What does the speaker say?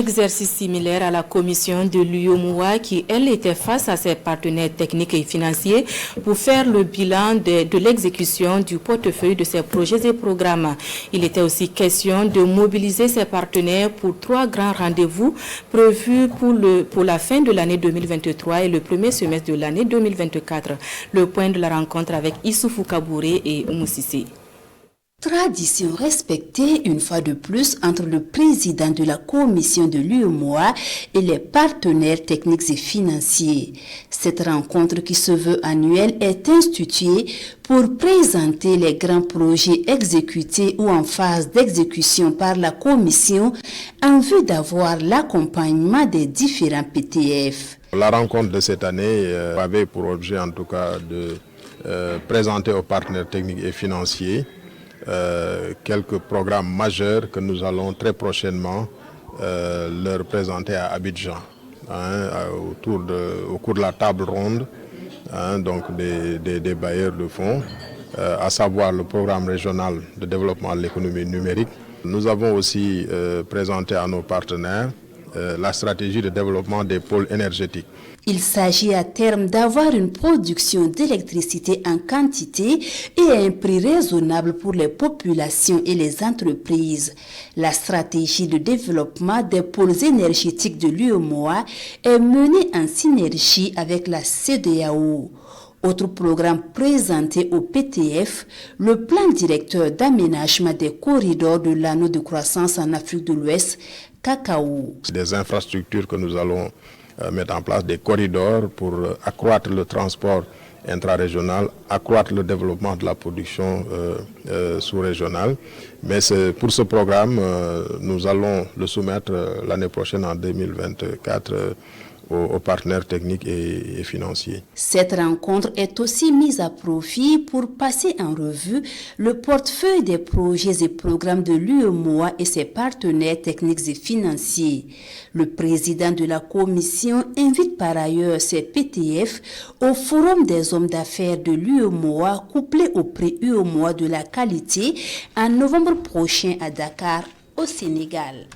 Exercice similaire à la commission de l'UEMOA qui, elle, était face à ses partenaires techniques et financiers pour faire le bilan de l'exécution du portefeuille de ses projets et programmes. Il était aussi question de mobiliser ses partenaires pour 3 grands rendez-vous prévus pour la fin de l'année 2023 et le premier semestre de l'année 2024. Le point de la rencontre avec Issoufou Kabouré et Oumou Sissé. Tradition respectée une fois de plus entre le président de la commission de l'UEMOA et les partenaires techniques et financiers. Cette rencontre qui se veut annuelle est instituée pour présenter les grands projets exécutés ou en phase d'exécution par la commission en vue d'avoir l'accompagnement des différents PTF. La rencontre de cette année avait pour objet en tout cas de présenter aux partenaires techniques et financiers quelques programmes majeurs que nous allons très prochainement leur présenter à Abidjan, au cours de la table ronde donc des bailleurs de fonds, à savoir le programme régional de développement de l'économie numérique. Nous avons aussi présenté à nos partenaires la stratégie de développement des pôles énergétiques. Il s'agit à terme d'avoir une production d'électricité en quantité et à un prix raisonnable pour les populations et les entreprises. La stratégie de développement des pôles énergétiques de l'UEMOA est menée en synergie avec la CEDEAO. Autre programme présenté au PTF, le plan directeur d'aménagement des corridors de l'anneau de croissance en Afrique de l'Ouest, Cacao. C'est des infrastructures que nous allons mettre en place, des corridors pour accroître le transport intra-régional, accroître le développement de la production sous-régionale. Mais pour ce programme, nous allons le soumettre l'année prochaine en 2024 aux partenaires techniques et financiers. Cette rencontre est aussi mise à profit pour passer en revue le portefeuille des projets et programmes de l'UEMOA et ses partenaires techniques et financiers. Le président de la commission invite par ailleurs ses PTF au Forum des hommes d'affaires de l'UEMOA couplé au prix UEMOA de la qualité en novembre prochain à Dakar, au Sénégal.